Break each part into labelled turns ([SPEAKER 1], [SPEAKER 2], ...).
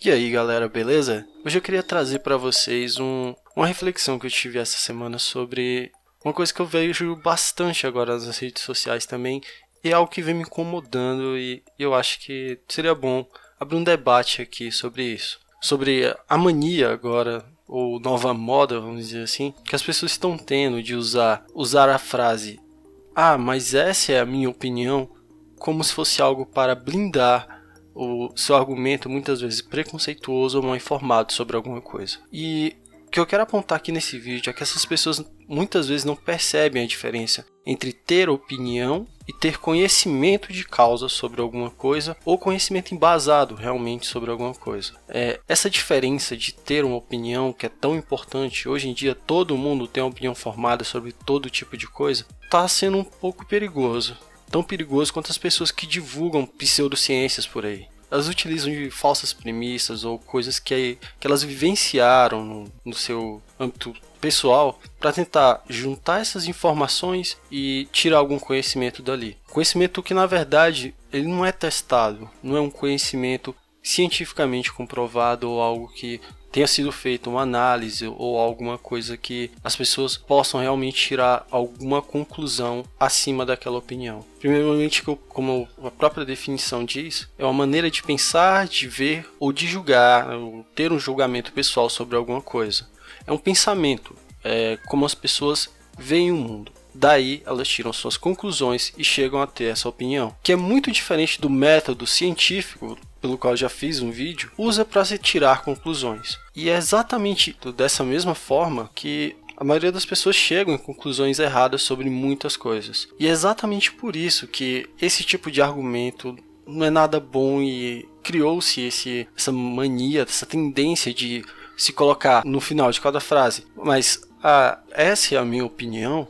[SPEAKER 1] E aí galera, beleza? Hoje eu queria trazer para vocês uma reflexão que eu tive essa semana sobre uma coisa que eu vejo bastante agora nas redes sociais também, e é algo que vem me incomodando e eu acho que seria bom abrir um debate aqui sobre isso. Sobre a mania agora, ou nova moda, vamos dizer assim, que as pessoas estão tendo de usar a frase "Ah, mas essa é a minha opinião", como se fosse algo para blindar o seu argumento, muitas vezes preconceituoso ou mal informado sobre alguma coisa. E o que eu quero apontar aqui nesse vídeo é que essas pessoas muitas vezes não percebem a diferença entre ter opinião e ter conhecimento de causa sobre alguma coisa ou conhecimento embasado realmente sobre alguma coisa. Essa diferença de ter uma opinião que é tão importante, hoje em dia todo mundo tem uma opinião formada sobre todo tipo de coisa, está sendo um pouco perigoso. Tão perigoso quanto as pessoas que divulgam pseudociências por aí. Elas utilizam de falsas premissas ou coisas que elas vivenciaram no seu âmbito pessoal para tentar juntar essas informações e tirar algum conhecimento dali. Conhecimento que na verdade ele não é testado, não é um conhecimento cientificamente comprovado ou algo que tenha sido feita uma análise ou alguma coisa que as pessoas possam realmente tirar alguma conclusão acima daquela opinião. Primeiramente, como a própria definição diz, é uma maneira de pensar, de ver ou de julgar, ou ter um julgamento pessoal sobre alguma coisa. É um pensamento, é como as pessoas veem o mundo. Daí elas tiram suas conclusões e chegam a ter essa opinião, que é muito diferente do método científico, pelo qual eu já fiz um vídeo, usa para se tirar conclusões. E é exatamente dessa mesma forma que a maioria das pessoas chegam em conclusões erradas sobre muitas coisas. E é exatamente por isso que esse tipo de argumento não é nada bom e criou-se essa mania, essa tendência de se colocar no final de cada frase. Mas essa é a minha opinião.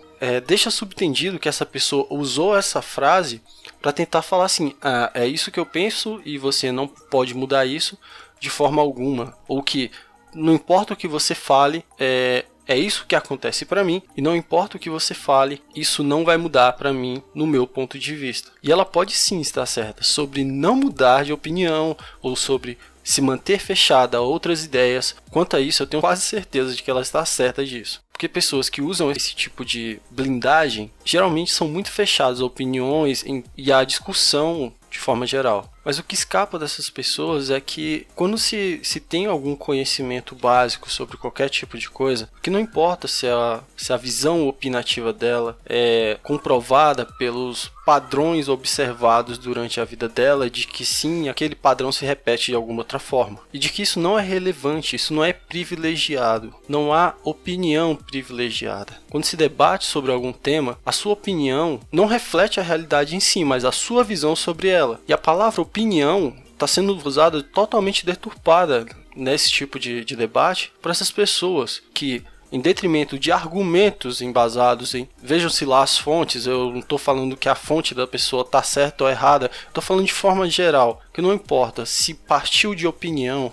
[SPEAKER 1] Deixa subtendido que essa pessoa usou essa frase para tentar falar assim, é isso que eu penso e você não pode mudar isso de forma alguma, ou que não importa o que você fale, é isso que acontece para mim e não importa o que você fale, isso não vai mudar para mim no meu ponto de vista. E ela pode sim estar certa sobre não mudar de opinião ou sobre se manter fechada a outras ideias. Quanto a isso, eu tenho quase certeza de que ela está certa disso. Porque pessoas que usam esse tipo de blindagem geralmente são muito fechadas a opiniões e à discussão de forma geral. Mas o que escapa dessas pessoas é que quando se tem algum conhecimento básico sobre qualquer tipo de coisa, que não importa se a visão opinativa dela é comprovada pelos padrões observados durante a vida dela, de que sim, aquele padrão se repete de alguma outra forma. E de que isso não é relevante, isso não é privilegiado. Não há opinião privilegiada. Quando se debate sobre algum tema, a sua opinião não reflete a realidade em si, mas a sua visão sobre ela. E a palavra opinião está sendo usada totalmente deturpada nesse tipo de debate por essas pessoas que, em detrimento de argumentos embasados em vejam-se lá as fontes, eu não estou falando que a fonte da pessoa está certa ou errada, estou falando de forma geral, que não importa se partiu de opinião,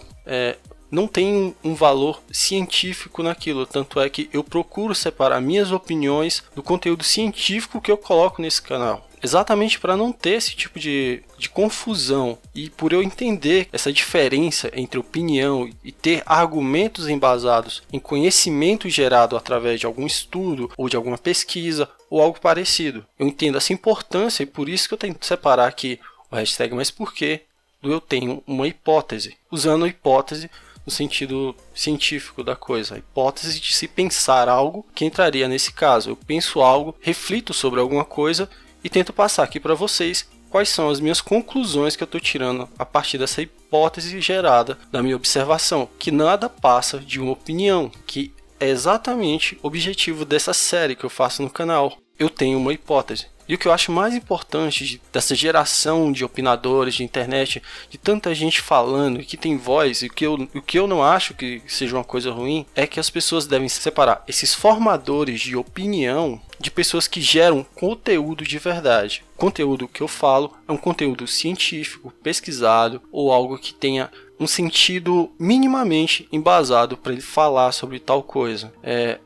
[SPEAKER 1] não tem um valor científico naquilo, tanto é que eu procuro separar minhas opiniões do conteúdo científico que eu coloco nesse canal. Exatamente para não ter esse tipo de confusão e por eu entender essa diferença entre opinião e ter argumentos embasados em conhecimento gerado através de algum estudo ou de alguma pesquisa ou algo parecido. Eu entendo essa importância e por isso que eu tento separar aqui o hashtag mas por quê do eu tenho uma hipótese, usando a hipótese no sentido científico da coisa, a hipótese de se pensar algo que entraria nesse caso. Eu penso algo, reflito sobre alguma coisa e tento passar aqui para vocês quais são as minhas conclusões que eu estou tirando a partir dessa hipótese gerada da minha observação, que nada passa de uma opinião, que é exatamente o objetivo dessa série que eu faço no canal. Eu tenho uma hipótese. E o que eu acho mais importante dessa geração de opinadores de internet, de tanta gente falando que tem voz, e o que eu não acho que seja uma coisa ruim, é que as pessoas devem separar esses formadores de opinião de pessoas que geram conteúdo de verdade. O conteúdo que eu falo é um conteúdo científico, pesquisado, ou algo que tenha um sentido minimamente embasado para ele falar sobre tal coisa.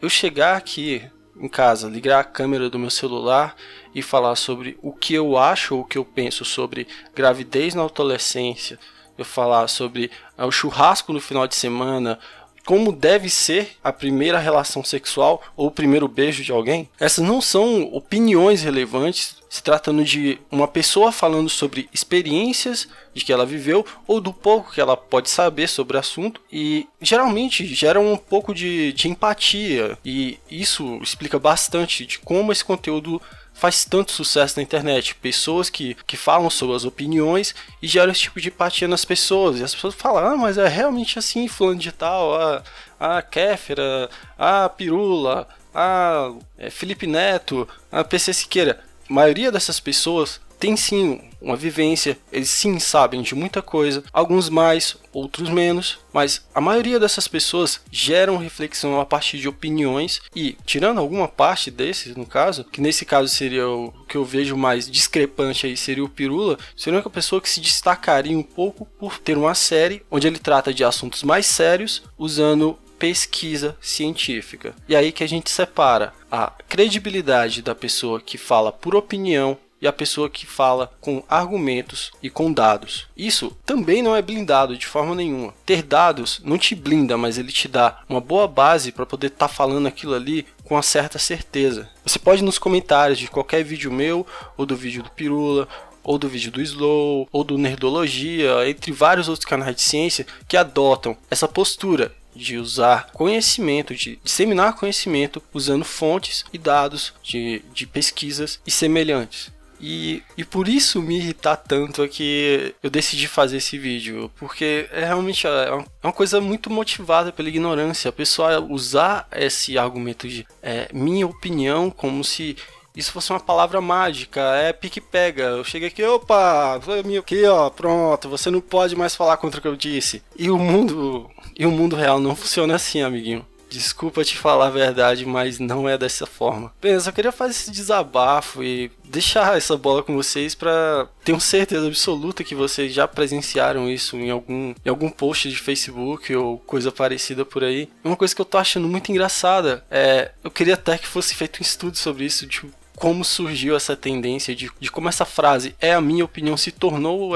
[SPEAKER 1] Eu chegar aqui em casa, ligar a câmera do meu celular e falar sobre o que eu acho ou o que eu penso sobre gravidez na adolescência, eu falar sobre o churrasco no final de semana, como deve ser a primeira relação sexual ou o primeiro beijo de alguém, essas não são opiniões relevantes, se tratando de uma pessoa falando sobre experiências de que ela viveu ou do pouco que ela pode saber sobre o assunto, e geralmente geram um pouco de empatia, e isso explica bastante de como esse conteúdo faz tanto sucesso na internet. Pessoas que falam sobre as opiniões e geram esse tipo de empatia nas pessoas. E as pessoas falam, mas é realmente assim, fulano de tal, a Kéfera, a Pirula, Felipe Neto, a PC Siqueira. A maioria dessas pessoas tem sim uma vivência, eles sim sabem de muita coisa, alguns mais, outros menos, mas a maioria dessas pessoas geram reflexão a partir de opiniões, e tirando alguma parte desses, no caso, que nesse caso seria o que eu vejo mais discrepante aí, seria o Pirula, seria uma pessoa que se destacaria um pouco por ter uma série onde ele trata de assuntos mais sérios, usando pesquisa científica. E aí que a gente separa a credibilidade da pessoa que fala por opinião e a pessoa que fala com argumentos e com dados. Isso também não é blindado de forma nenhuma. Ter dados não te blinda, mas ele te dá uma boa base para poder estar falando aquilo ali com uma certa certeza. Você pode nos comentários de qualquer vídeo meu, ou do vídeo do Pirula, ou do vídeo do Slow, ou do Nerdologia, entre vários outros canais de ciência que adotam essa postura de usar conhecimento, de disseminar conhecimento usando fontes e dados de pesquisas e semelhantes. E por isso me irritar tanto é que eu decidi fazer esse vídeo, porque realmente é uma coisa muito motivada pela ignorância. A pessoa usar esse argumento de minha opinião como se isso fosse uma palavra mágica, pique-pega. Eu chego aqui, opa, foi minha aqui, ó, pronto, você não pode mais falar contra o que eu disse. E o mundo real não funciona assim, amiguinho. Desculpa te falar a verdade, mas não é dessa forma. Bem, eu só queria fazer esse desabafo e deixar essa bola com vocês para ter certeza absoluta que vocês já presenciaram isso em algum post de Facebook ou coisa parecida por aí. Uma coisa que eu tô achando muito engraçada eu queria até que fosse feito um estudo sobre isso, tipo, como surgiu essa tendência de como essa frase a minha opinião se tornou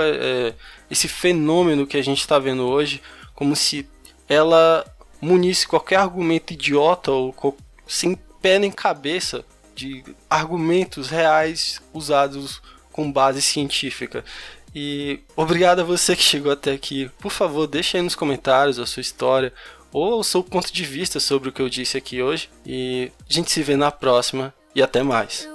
[SPEAKER 1] esse fenômeno que a gente está vendo hoje, como se ela munisse qualquer argumento idiota ou sem pé nem cabeça de argumentos reais usados com base científica. E obrigado a você que chegou até aqui. Por favor, deixa aí nos comentários a sua história ou o seu ponto de vista sobre o que eu disse aqui hoje. E a gente se vê na próxima e até mais.